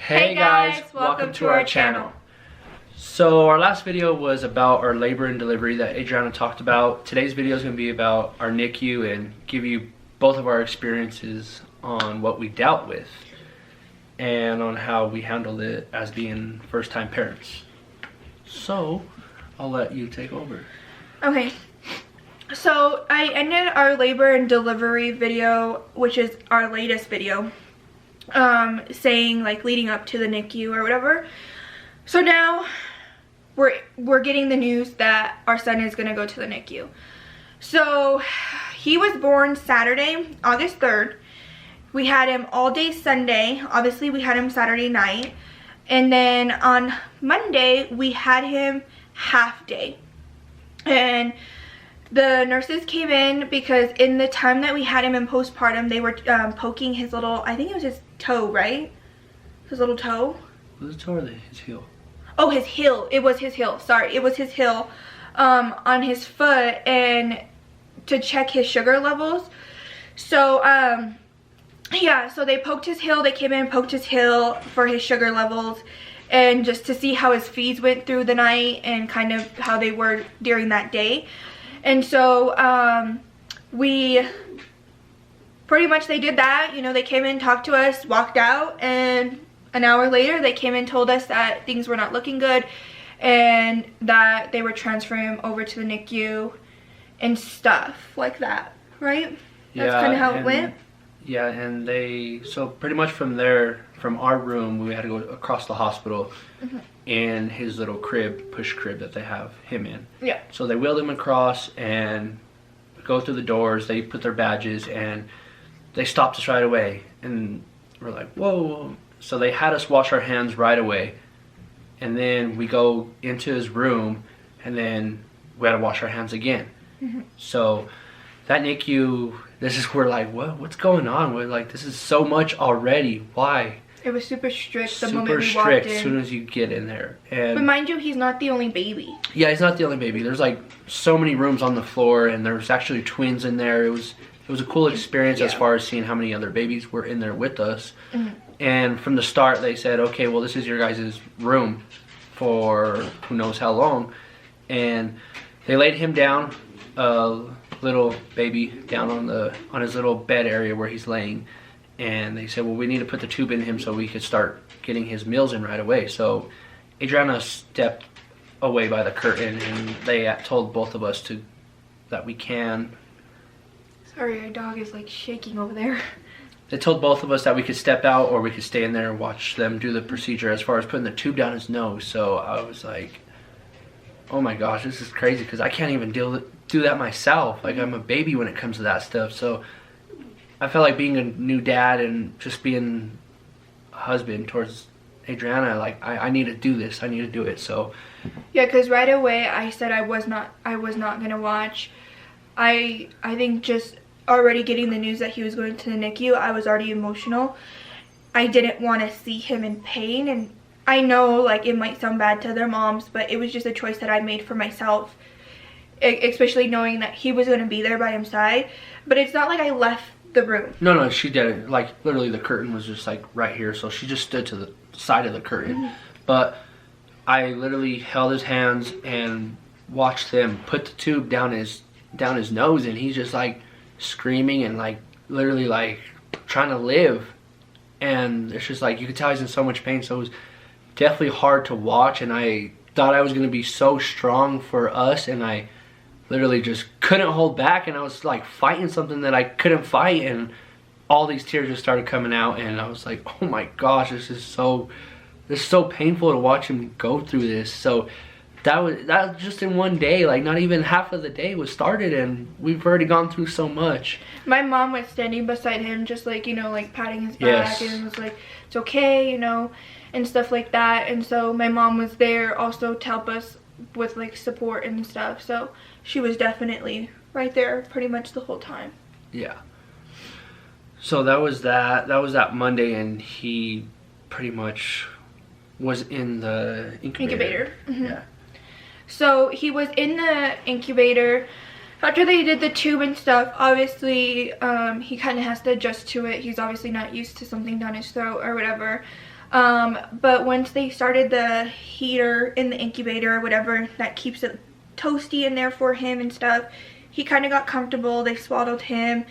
Hey guys, welcome to our channel. So our last video was about our labor and delivery that Adriana talked about. Today's video is going to be about our NICU and give you both of our experiences on what we dealt with and on how we handled it as being first-time parents. So I'll let you take over. Okay, so I ended our labor and delivery video, which is our latest video, saying like leading up to the NICU or whatever. So now we're getting the news that our son is gonna go to the NICU. So he was born Saturday, August 3rd. We had him all day Sunday. Obviously we had him Saturday night. And then on Monday we had him half day. And the nurses came in because in the time that we had him in postpartum, they were poking his little, I think it was his toe, right? His little toe? Was it toe or his heel? Oh, his heel. It was his heel. Sorry, it was his heel on his foot, and to check his sugar levels. So, yeah, so they poked his heel. They came in and poked his heel for his sugar levels and just to see how his feeds went through the night and kind of how they were during that day. And so we pretty much, they did that. You know, they came in, talked to us, walked out, and an hour later they came and told us that things were not looking good and that they were transferring him over to the NICU and stuff like that, right? That's kind of how it went. Yeah, and they, so pretty much from there, from our room, we had to go across the hospital in his little crib, push crib that they have him in. Yeah. So they wheeled him across and go through the doors, they put their badges, and they stopped us right away. And we're like, whoa. So they had us wash our hands right away. And then we go into his room, and then we had to wash our hands again. So that NICU, this is where like, what's going on? We're like, this is so much already. Why? It was super strict the moment we walked in. Super strict as soon as you get in there. And but mind you, he's not the only baby. Yeah, he's not the only baby. There's like so many rooms on the floor, and there's actually twins in there. It was a cool experience as far as seeing how many other babies were in there with us. And from the start, they said, okay, well, this is your guys' room for who knows how long. And they laid him down, little baby, down on his little bed area where he's laying. And they said, well, we need to put the tube in him so we could start getting his meals in right away. So Adriana stepped away by the curtain, and they told both of us that we can. Sorry, our dog is like shaking over there. They told both of us that we could step out or we could stay in there and watch them do the procedure as far as putting the tube down his nose. So I was like, oh my gosh, this is crazy, because I can't even do that myself. Like, I'm a baby when it comes to that stuff. So I felt like being a new dad and just being a husband towards Adriana, like I need to do this. I need to do it. So yeah, because right away I said I was not gonna watch. I think just already getting the news that he was going to the NICU, I was already emotional. I didn't want to see him in pain, and I know like it might sound bad to their moms, but it was just a choice that I made for myself, especially knowing that he was going to be there by his side. But it's not like I left the room. No, she didn't. Like, literally the curtain was just like right here, so she just stood to the side of the curtain. But I literally held his hands and watched them put the tube down his nose, and he's just like screaming and like literally like trying to live. And it's just like, you could tell he's in so much pain. So it was definitely hard to watch, and I thought I was going to be so strong for us, and I literally just couldn't hold back, and I was like fighting something that I couldn't fight, and all these tears just started coming out, and I was like, oh my gosh, this is so painful to watch him go through this. So that was just in one day, like not even half of the day was started, and we've already gone through so much. My mom was standing beside him, just like, you know, like patting his back, and was like, it's okay, you know, and stuff like that. And so my mom was there also to help us with like support and stuff. So she was definitely right there pretty much the whole time. Yeah. So that was that Monday, and he pretty much was in the incubator. Yeah. So he was in the incubator. After they did the tube and stuff, obviously he kind of has to adjust to it. He's obviously not used to something down his throat or whatever. But once they started the heater in the incubator or whatever that keeps it toasty in there for him and stuff, he kind of got comfortable. They swaddled him.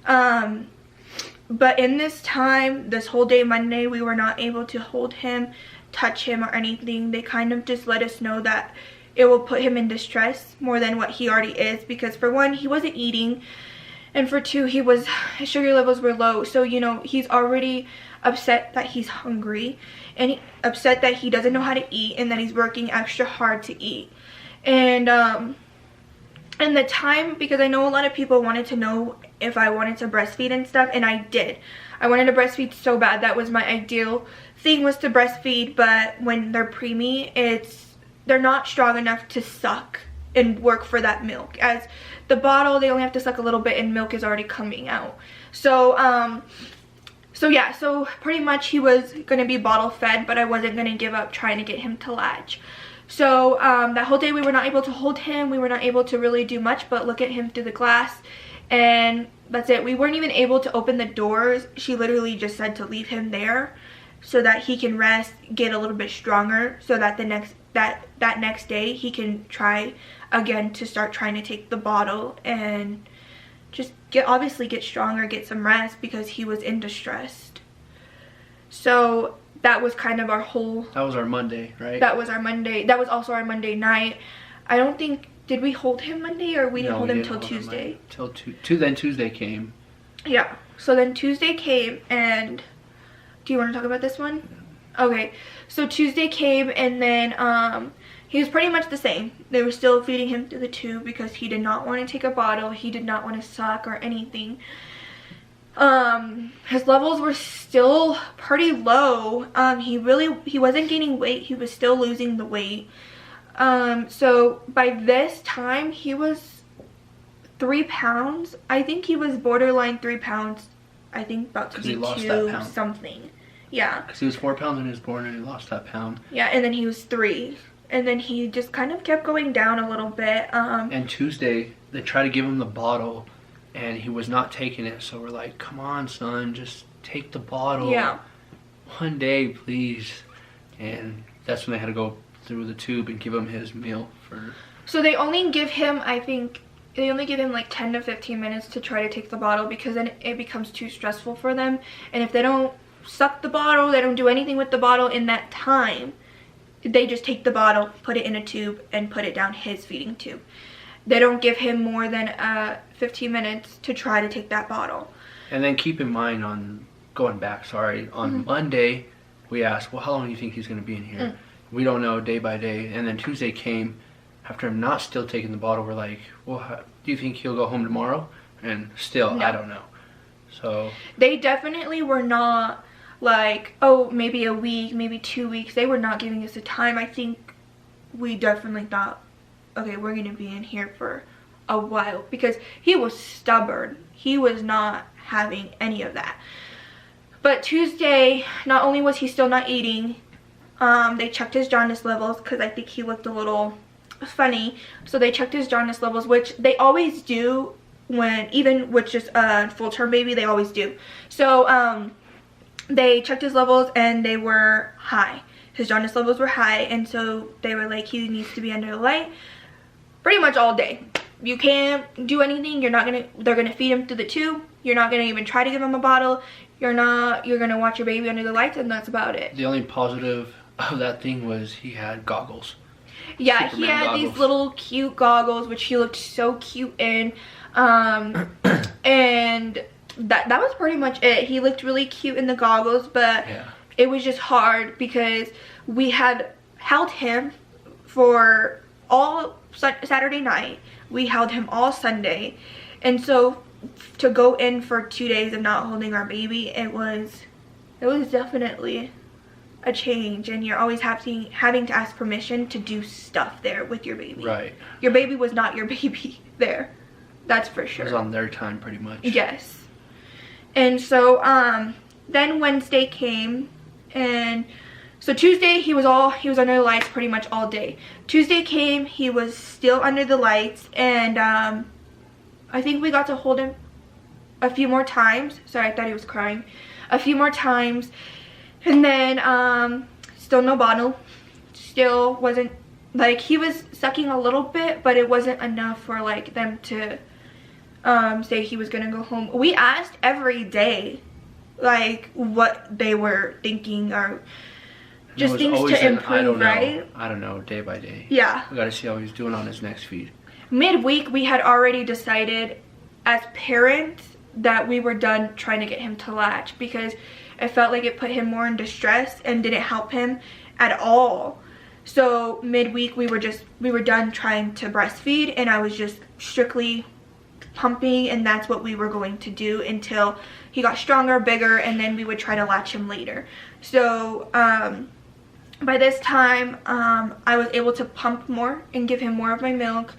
But in this time, this whole day Monday, we were not able to hold him, touch him or anything. They kind of just let us know that it will put him in distress more than what he already is, because for one, he wasn't eating, and for two, his sugar levels were low. So, you know, he's already upset that he's hungry, and upset that he doesn't know how to eat, and that he's working extra hard to eat. And the time, because I know a lot of people wanted to know if I wanted to breastfeed and stuff, and I did. I wanted to breastfeed so bad. That was my ideal thing, was to breastfeed. But when they're preemie, they're not strong enough to suck and work for that milk. As the bottle, they only have to suck a little bit and milk is already coming out. So yeah, so pretty much he was going to be bottle fed, but I wasn't going to give up trying to get him to latch. So that whole day we were not able to hold him. We were not able to really do much but look at him through the glass, and that's it. We weren't even able to open the doors. She literally just said to leave him there so that he can rest, get a little bit stronger, so that that next day he can try again to start trying to take the bottle and just obviously get stronger, get some rest, because he was in distress. So that was kind of our whole... That was our Monday, right? That was our Monday. That was also our Monday night. I don't think... Did we hold him Monday, or we didn't hold him till Tuesday? Then Tuesday came. Yeah. So then Tuesday came, and... Do you want to talk about this one? Okay. So Tuesday came, and then he was pretty much the same. They were still feeding him through the tube because he did not want to take a bottle. He did not want to suck or anything. His levels were still pretty low. He wasn't gaining weight. He was still losing the weight. So by this time he was 3 pounds. I think he was borderline 3 pounds. I think about to be 2 something. Yeah. Because he was 4 pounds when he was born, and he lost that pound. Yeah, and then he was 3. And then he just kind of kept going down a little bit. And Tuesday, they tried to give him the bottle, and he was not taking it. So we're like, come on, son, just take the bottle. Yeah. One day, please. And that's when they had to go through the tube and give him his meal for... So they only give him, I think, they only give him like 10 to 15 minutes to try to take the bottle, because then it becomes too stressful for them. And if they don't suck the bottle, they don't do anything with the bottle in that time, they just take the bottle, put it in a tube, and put it down his feeding tube. They don't give him more than 15 minutes to try to take that bottle. And then keep in mind, on Monday, we asked, well, how long do you think he's going to be in here? We don't know, day by day. And then Tuesday came, after him not still taking the bottle, we're like, well, do you think he'll go home tomorrow? And still, no. I don't know. So they definitely were not like, oh, maybe a week, maybe 2 weeks. They were not giving us a time. I think we definitely thought, okay, we're going to be in here for a while, because he was stubborn. He was not having any of that. But Tuesday, not only was he still not eating, they checked his jaundice levels, because I think he looked a little funny. So they checked his jaundice levels, which they always do when, even with just a full-term baby, they always do. So they checked his levels, and they were high. His jaundice levels were high, and so they were like, he needs to be under the light pretty much all day. You can't do anything. They're gonna feed him through the tube. You're not gonna even try to give him a bottle. You're gonna watch your baby under the lights, and that's about it. The only positive of that thing was he had goggles. Yeah, Superman, he had goggles. These little cute goggles, which he looked so cute in. And that was pretty much it. He looked really cute in the goggles, but yeah, it was just hard because we had held him for all Saturday night. We held him all Sunday, and so to go in for 2 days of not holding our baby, it was definitely a change. And you're always having to ask permission to do stuff there with your baby. Right. Your baby was not your baby there. That's for sure. It was on their time pretty much. Yes. And so then Wednesday came, and so Tuesday he was under the lights pretty much all day. Tuesday came, he was still under the lights, and I think we got to hold him a few more times. Sorry, I thought he was crying. A few more times. And then still no bottle. Still wasn't, like, he was sucking a little bit, but it wasn't enough for like them to say he was gonna go home. We asked every day like what they were thinking, or just things to improve, right? I don't know, day by day. Yeah. We gotta see how he's doing on his next feed. Midweek, we had already decided as parents that we were done trying to get him to latch, because it felt like it put him more in distress and didn't help him at all. So midweek, we were done trying to breastfeed, and I was just strictly pumping, and that's what we were going to do until he got stronger, bigger, and then we would try to latch him later. So by this time, I was able to pump more and give him more of my milk,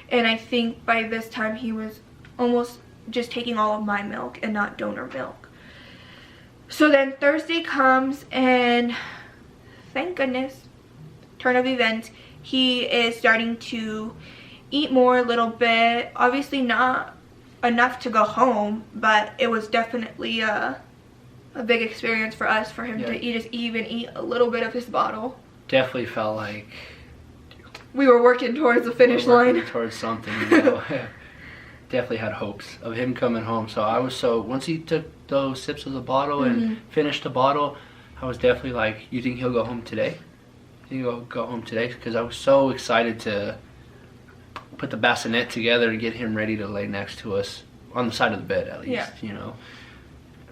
and I think by this time he was almost just taking all of my milk and not donor milk. So then Thursday comes, and thank goodness, turn of events, he is starting to eat more a little bit. Obviously not enough to go home, but it was definitely a big experience for us, for him to even eat a little bit of his bottle. Definitely felt like we were working towards the finish line. Towards something, you know. Definitely had hopes of him coming home. So I was once he took those sips of the bottle and finished the bottle, I was definitely like, you think he'll go home today? You think he'll go home today? Because I was so excited to put the bassinet together and get him ready to lay next to us on the side of the bed, at least, you know.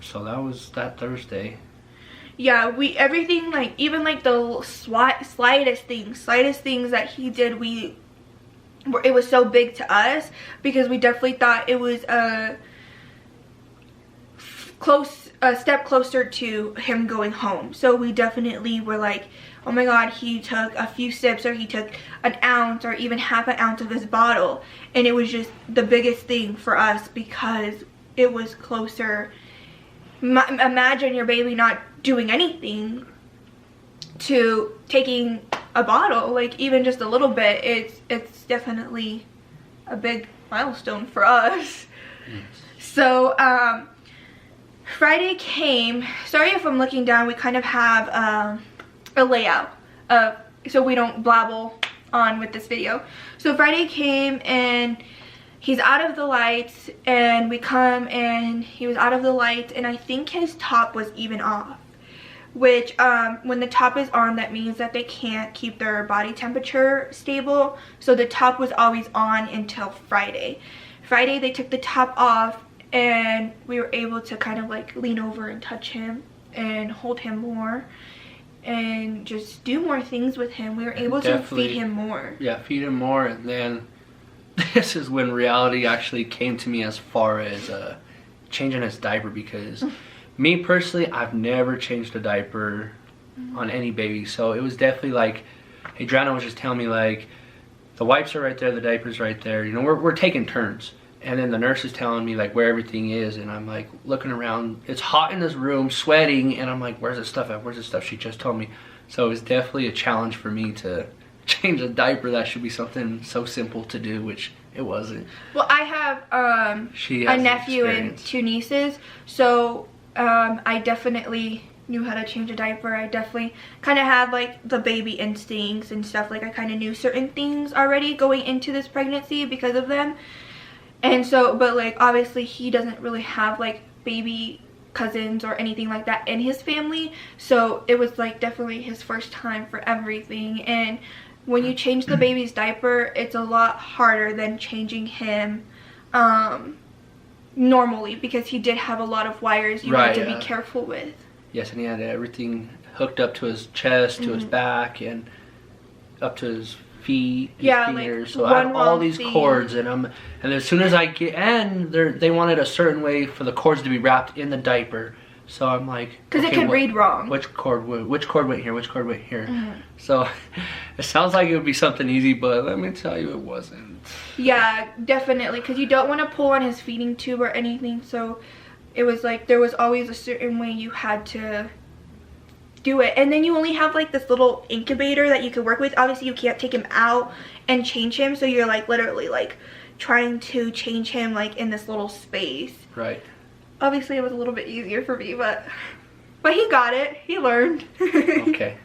So that was that Thursday. Yeah, everything, like, even like the slightest things that he did, it was so big to us, because we definitely thought it was a step closer to him going home. So we definitely were like, oh my god, he took a few sips, or he took an ounce, or even half an ounce of his bottle, and it was just the biggest thing for us, because it was closer. Imagine your baby not doing anything to taking a bottle, like even just a little bit. It's definitely a big milestone for us. So Friday came. Sorry if I'm looking down. We kind of have a layout so we don't blabble on with this video. So Friday came, and he's out of the lights, and we come, and he was out of the lights, and I think his top was even off, which when the top is on, that means that they can't keep their body temperature stable. So the top was always on until Friday. Friday they took the top off, and we were able to kind of like lean over and touch him and hold him more and just do more things with him. We were able to feed him more. Yeah, feed him more. And then this is when reality actually came to me, as far as changing his diaper, because me personally, I've never changed a diaper on any baby. So it was definitely like, Adriana was just telling me, like, the wipes are right there, the diaper's right there, you know, we're taking turns. And then the nurse is telling me like where everything is, and I'm like looking around. It's hot in this room, sweating, and I'm like, where's the stuff at? Where's the stuff? She just told me. So it was definitely a challenge for me to change a diaper. That should be something so simple to do, which it wasn't. Well, I have a nephew and 2 nieces, so I definitely knew how to change a diaper. I definitely kind of had like the baby instincts and stuff. Like I kind of knew certain things already going into this pregnancy because of them. And so, but like obviously he doesn't really have like baby cousins or anything like that in his family, so it was like definitely his first time for everything. And when you change the baby's diaper, it's a lot harder than changing him normally, because he did have a lot of wires you had to be careful with. Yes, and he had everything hooked up to his chest, to his back, and up to his feet, his fingers. Like, so I had all these cords, and as soon as I get in, they wanted a certain way for the cords to be wrapped in the diaper. So I'm like, because it could read wrong. Which cord went here? Which cord went here? So it sounds like it would be something easy, but let me tell you, it wasn't. Yeah, definitely, because you don't want to pull on his feeding tube or anything. So it was like there was always a certain way you had to do it. And then you only have like this little incubator that you could work with. Obviously you can't take him out and change him, so you're like literally like trying to change him like in this little space. Right. Obviously it was a little bit easier for me, but But he got it. He learned. Okay.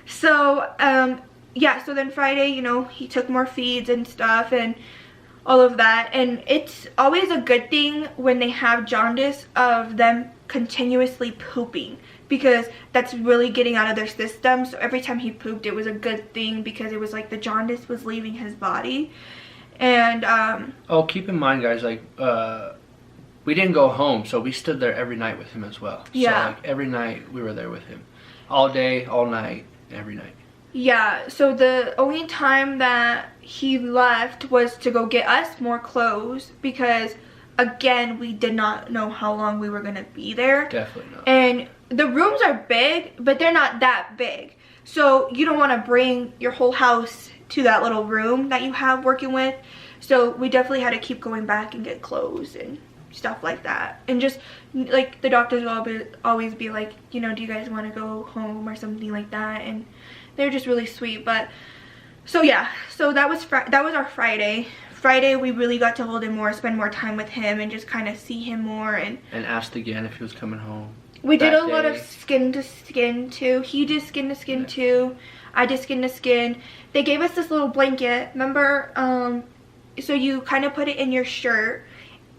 So, yeah, so then Friday, you know, he took more feeds and stuff and all of that. And it's always a good thing when they have jaundice of them continuously pooping, because that's really getting out of their system. So every time he pooped, it was a good thing, because it was like the jaundice was leaving his body. And oh, keep in mind, guys, like we didn't go home, so we stood there every night with him as well. Yeah. So like every night we were there with him, all day, all night, every night. Yeah, so the only time that he left was to go get us more clothes, because again, we did not know how long we were gonna be there. Definitely not. And the rooms are big, but they're not that big. So you don't want to bring your whole house to that little room that you have working with. So we definitely had to keep going back and get clothes and stuff like that. And just like the doctors will always be like, you know, do you guys want to go home or something like that? And they're just really sweet. But so yeah, so that was our Friday. Friday we really got to hold him more, spend more time with him, and just kind of see him more. And asked again if he was coming home. We did a lot of skin to skin too. He did skin to skin too. I did skin to skin. They gave us this little blanket, remember? So you kind of put it in your shirt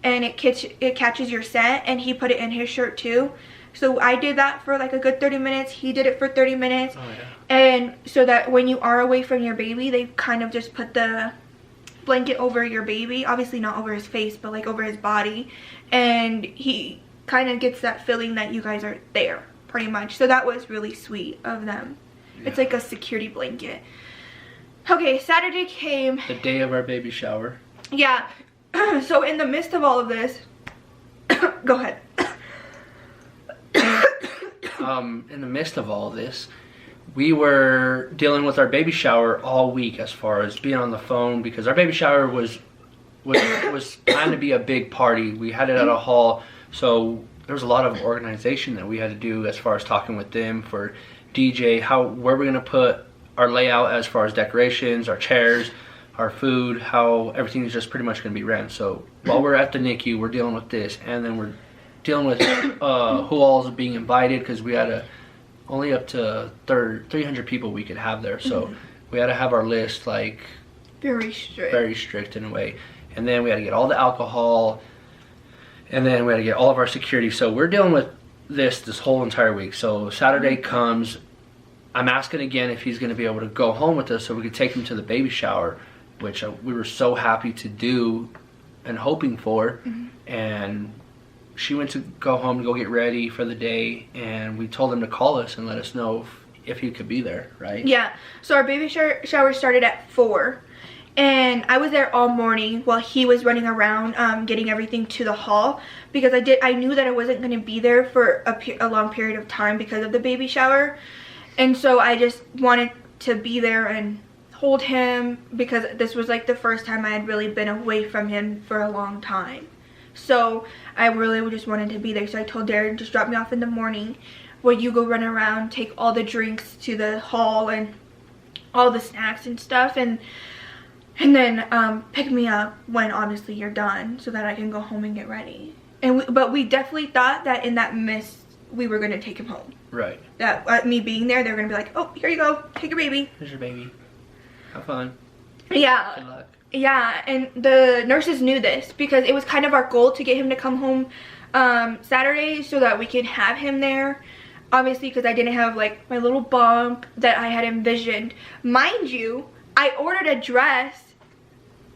and it catches your scent, and he put it in his shirt too. So I did that for like a good 30 minutes. He did it for 30 minutes. Oh, yeah. And so that when you are away from your baby, they kind of just put the blanket over your baby. Obviously not over his face, but like over his body. And he kind of gets that feeling that you guys are there, pretty much. So that was really sweet of them. Yeah. It's like a security blanket. Okay, Saturday came. The day of our baby shower. Yeah. So in the midst of all of this, go ahead. In the midst of all this, we were dealing with our baby shower all week, as far as being on the phone, because our baby shower was trying to be a big party. We had it at a hall, so there was a lot of organization that we had to do as far as talking with them for DJ, where we're gonna put our layout as far as decorations, our chairs, our food, how everything is just pretty much going to be ran. So while we're at the NICU, we're dealing with this, and then we're dealing with who all is being invited, because we had only up to 300 people we could have there. So we had to have our list like very strict in a way. And then we had to get all the alcohol, and then we had to get all of our security. So we're dealing with this whole entire week. So Saturday comes, I'm asking again if he's going to be able to go home with us so we could take him to the baby shower, which we were so happy to do and hoping for. And she went to go home to go get ready for the day, and we told him to call us and let us know if he could be there, right? Yeah, so our baby shower started at 4, and I was there all morning while he was running around getting everything to the hall, because I knew that I wasn't going to be there for a long period of time because of the baby shower. And so I just wanted to be there and hold him, because this was like the first time I had really been away from him for a long time. So I really just wanted to be there. So I told Darren, just drop me off in the morning while you go run around, take all the drinks to the hall and all the snacks and stuff, and then pick me up when obviously you're done, so that I can go home and get ready. But we definitely thought that in that mist we were going to take him home. Right. That me being there, they're going to be like, oh, here you go, take your baby. Here's your baby. Have fun. Yeah. Good luck. Yeah, and the nurses knew this, because it was kind of our goal to get him to come home Saturday so that we could have him there. Obviously, because I didn't have like my little bump that I had envisioned. Mind you, I ordered a dress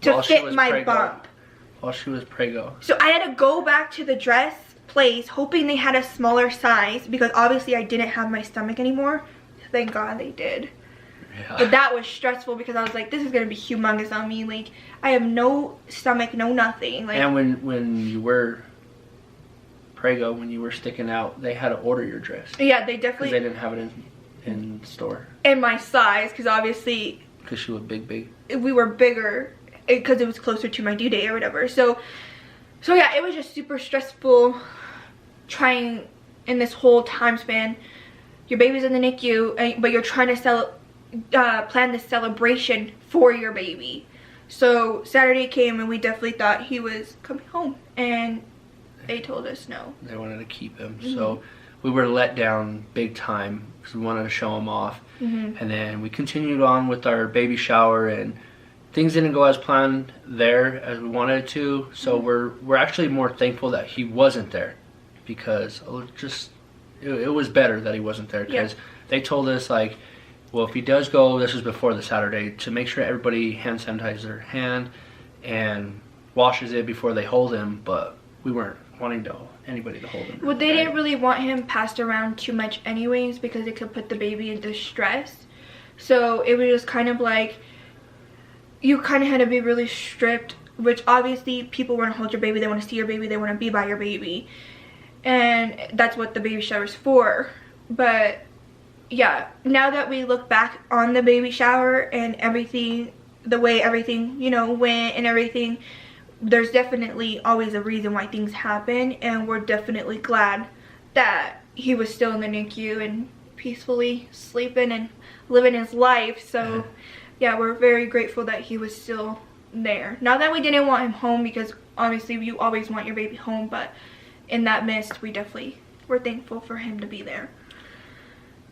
to fit my bump while she was prego. So I had to go back to the dress place hoping they had a smaller size, because obviously I didn't have my stomach anymore. Thank God they did. Yeah. But that was stressful, because I was like, this is gonna be humongous on me. Like, I have no stomach, no nothing. Like, and when you were prego, when you were sticking out, they had to order your dress. Yeah, they definitely. Because they didn't have it in store. And my size, because obviously. Because she was big. We were bigger, because it was closer to my due date or whatever. So yeah, it was just super stressful trying in this whole time span. Your baby's in the NICU, but you're trying to plan this celebration for your baby. So Saturday came, and we definitely thought he was coming home, and they told us no. They wanted to keep him. So we were let down big time because we wanted to show him off. Mm-hmm. And then we continued on with our baby shower, and things didn't go as planned there as we wanted it to. So we're actually more thankful that he wasn't there, because it was better that he wasn't there, because they told us, like, well, if he does go, this was before the Saturday, to make sure everybody hand sanitizes their hand and washes it before they hold him, but we weren't wanting anybody to hold him. Well, they didn't really want him passed around too much anyways, because it could put the baby in distress. So it was just kind of like, you kind of had to be really strict, which obviously people want to hold your baby, they want to see your baby, they want to be by your baby. And that's what the baby shower's for. But yeah, now that we look back on the baby shower and everything, the way everything, you know, went and everything, there's definitely always a reason why things happen, and we're definitely glad that he was still in the NICU and peacefully sleeping and living his life. So yeah, we're very grateful that he was still there. Not that we didn't want him home, because obviously you always want your baby home, but in that midst, we definitely were thankful for him to be there.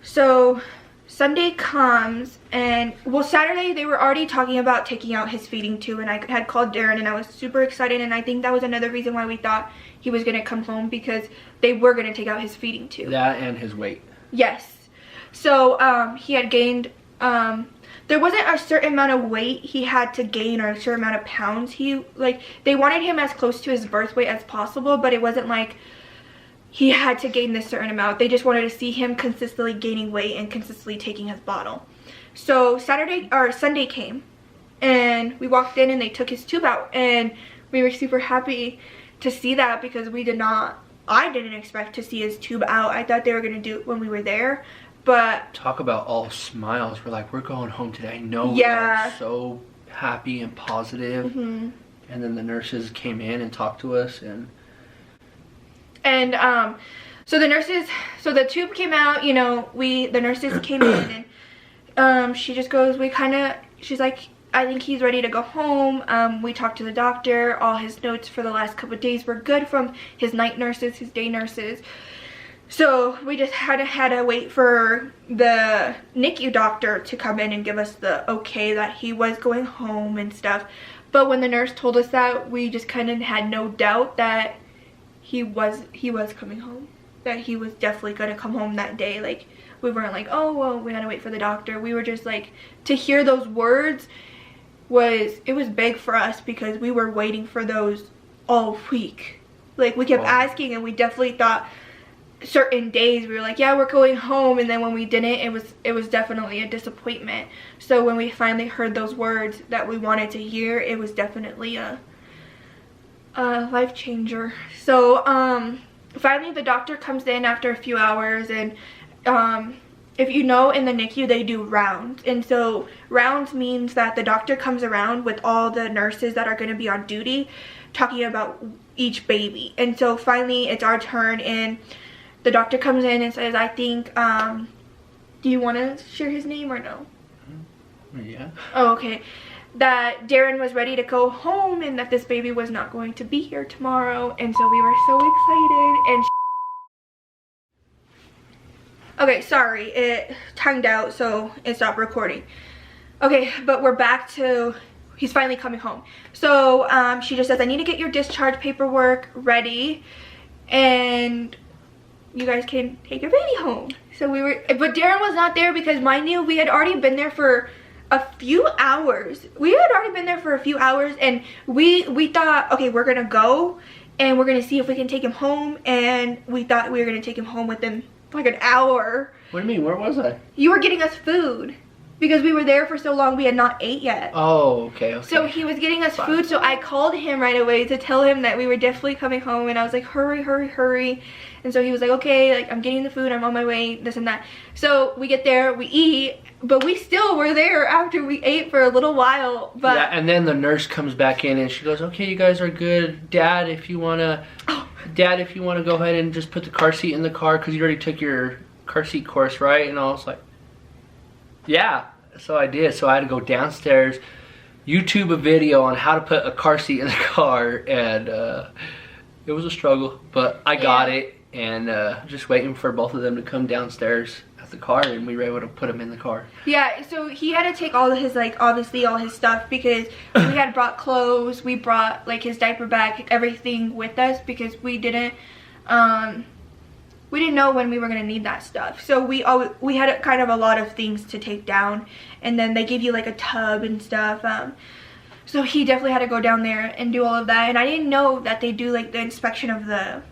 So Sunday comes, and well, Saturday they were already talking about taking out his feeding tube, and I had called Darren, and I was super excited, and I think that was another reason why we thought he was going to come home, because they were going to take out his feeding tube. That and his weight. Yes. So he had gained, there wasn't a certain amount of weight he had to gain, or a certain amount of pounds. They wanted him as close to his birth weight as possible, but it wasn't like he had to gain this certain amount. They just wanted to see him consistently gaining weight and consistently taking his bottle. So Sunday came, and we walked in, and they took his tube out, and we were super happy to see that, because I didn't expect to see his tube out. I thought they were going to do it when we were there. But talk about all smiles. We're like, we're going home today. No, we are so happy and positive. Mm-hmm. And then the nurses came in and talked to us, and so the tube came out, you know, the nurses came in, and she just goes, she's like, I think he's ready to go home. We talked to the doctor. All his notes for the last couple of days were good from his night nurses, his day nurses. So we just had to wait for the NICU doctor to come in and give us the okay that he was going home and stuff. But when the nurse told us that, we just kind of had no doubt that he was coming home. That he was definitely going to come home that day. Like, we weren't like, oh, well, we gotta wait for the doctor. We were just like, to hear those words was big for us, because we were waiting for those all week. Like, we kept asking, and we definitely thought certain days we were like, yeah, we're going home, and then when we didn't, it was definitely a disappointment. So when we finally heard those words that we wanted to hear, it was definitely a life changer. So finally the doctor comes in after a few hours, and if you know, in the NICU they do rounds, and so rounds means that the doctor comes around with all the nurses that are going to be on duty, talking about each baby. And so finally it's our turn, and the doctor comes in and says, I think, do you want to share his name or no? Yeah. Oh, okay. That Darren was ready to go home, and that this baby was not going to be here tomorrow. And so we were so excited. And okay, sorry, it timed out, so it stopped recording. Okay, but we're back to, he's finally coming home. So she just says, I need to get your discharge paperwork ready, and you guys can take your baby home. So but Darren was not there, because mind you, we had already been there for a few hours. And we thought, okay, we're gonna go and we're gonna see if we can take him home, and we thought we were gonna take him home within like an hour. What do you mean? Where was I? You were getting us food, because we were there for so long, we had not ate yet. Oh, okay. So he was getting us food, so I called him right away to tell him that we were definitely coming home, and I was like, hurry, hurry, hurry. And so he was like, okay, like, I'm getting the food, I'm on my way, this and that. So we get there, we eat, but we still were there after we ate for a little while. But yeah, and then the nurse comes back in and she goes, okay, you guys are good. Dad, if you want to go ahead and just put the car seat in the car, because you already took your car seat course, right? And I was like, yeah. So I did. So I had to go downstairs, YouTube a video on how to put a car seat in the car, and it was a struggle, but I got it. and just waiting for both of them to come downstairs at the car, and we were able to put him in the car. Yeah, so he had to take all of his, like, obviously all his stuff, because we had brought clothes, we brought, like, his diaper bag, everything with us, because we didn't know when we were going to need that stuff. So we had kind of a lot of things to take down, and then they give you, like, a tub and stuff. So he definitely had to go down there and do all of that, and I didn't know that they do, like, the inspection of the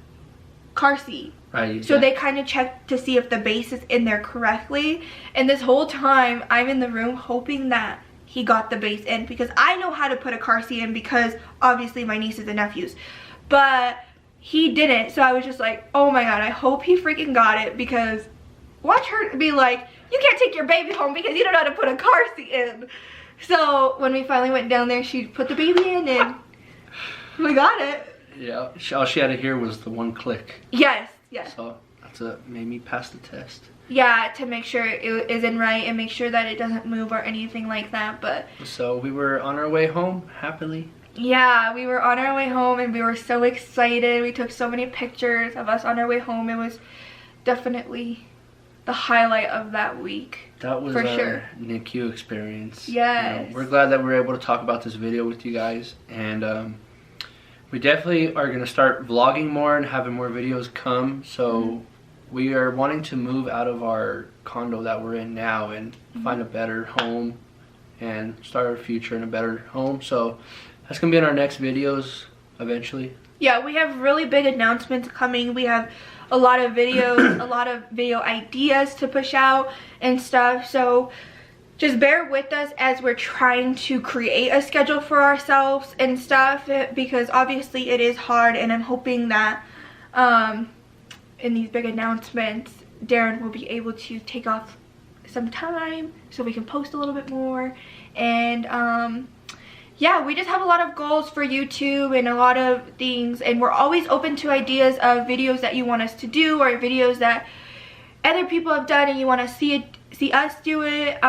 car seat. Right. So they kind of check to see if the base is in there correctly, and this whole time I'm in the room hoping that he got the base in, because I know how to put a car seat in, because obviously my nieces and nephews, but he didn't. So I was just like, oh my god, I hope he freaking got it, because watch her be like, you can't take your baby home because you don't know how to put a car seat in. So when we finally went down there, she put the baby in and we got it. Yeah, all she had to hear was the one click. Yes, yes. So that's what made me pass the test. Yeah, to make sure it is in right and make sure that it doesn't move or anything like that. But so we were on our way home happily. Yeah, we were on our way home and we were so excited. We took so many pictures of us on our way home. It was definitely the highlight of that week. That was for our sure. NICU experience. Yes. We're glad that we're able to talk about this video with you guys, and we definitely are going to start vlogging more and having more videos come. So we are wanting to move out of our condo that we're in now and find a better home and start our future in a better home. So that's going to be in our next videos eventually. Yeah, we have really big announcements coming. We have a lot of videos, a lot of video ideas to push out and stuff. So just bear with us as we're trying to create a schedule for ourselves and stuff, because obviously it is hard, and I'm hoping that in these big announcements, Darren will be able to take off some time so we can post a little bit more. And yeah, we just have a lot of goals for YouTube and a lot of things, and we're always open to ideas of videos that you want us to do, or videos that other people have done and you want to see us do it,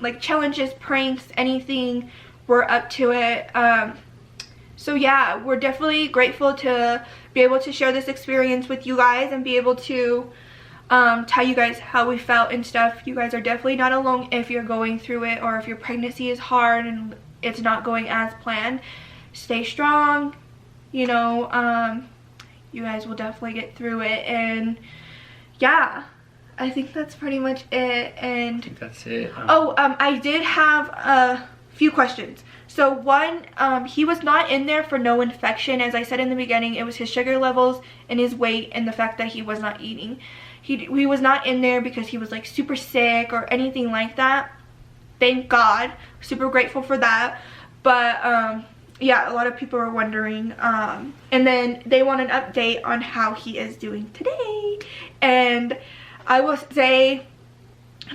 like challenges, pranks, anything, we're up to it. So yeah, we're definitely grateful to be able to share this experience with you guys and be able to tell you guys how we felt and stuff. You guys are definitely not alone if you're going through it, or if your pregnancy is hard and it's not going as planned. Stay strong, you know. You guys will definitely get through it. And yeah, I think that's pretty much it. And I think that's it. I did have a few questions. So one, he was not in there for no infection. As I said in the beginning, it was his sugar levels and his weight and the fact that he was not eating. He was not in there because he was like super sick or anything like that. Thank God. Super grateful for that. But yeah, a lot of people are wondering. And then they want an update on how he is doing today. And I will say,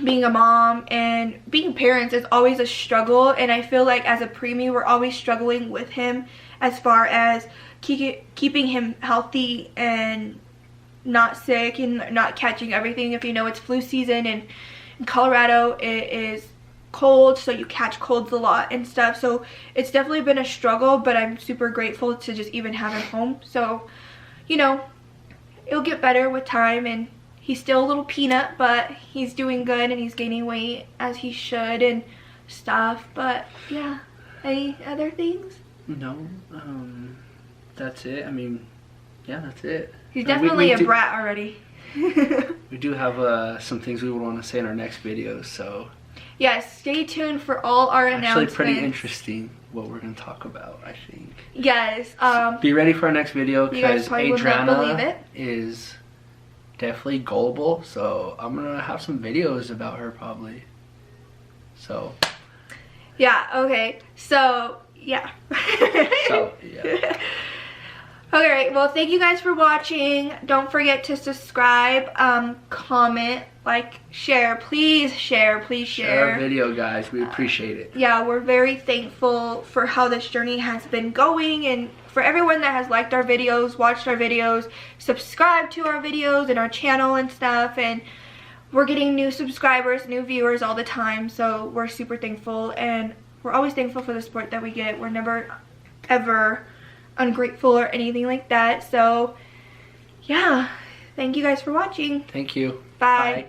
being a mom and being parents is always a struggle, and I feel like as a preemie we're always struggling with him as far as keeping him healthy and not sick and not catching everything. If you know, it's flu season, and in Colorado it is cold, so you catch colds a lot and stuff. So it's definitely been a struggle, but I'm super grateful to just even have him home. So, you know, it'll get better with time, and he's still a little peanut, but he's doing good and he's gaining weight as he should and stuff. But yeah, any other things? No, that's it. I mean, yeah, that's it. He's definitely a brat already. We do have some things we would want to say in our next videos, so yes, stay tuned for all our announcements. Actually pretty interesting what we're going to talk about, I think. Yes. Be ready for our next video, because Adriana is definitely gullible, so I'm gonna have some videos about her probably. So yeah, okay, so yeah. So yeah. Alright, well, thank you guys for watching. Don't forget to subscribe, comment, like, share. Please share, please share. Share our video, guys. We appreciate it. Yeah, we're very thankful for how this journey has been going, and for everyone that has liked our videos, watched our videos, subscribed to our videos and our channel and stuff. And we're getting new subscribers, new viewers all the time, so we're super thankful, and we're always thankful for the support that we get. We're never ever ungrateful or anything like that. So yeah, Thank you guys for watching. Thank you. Bye. Bye.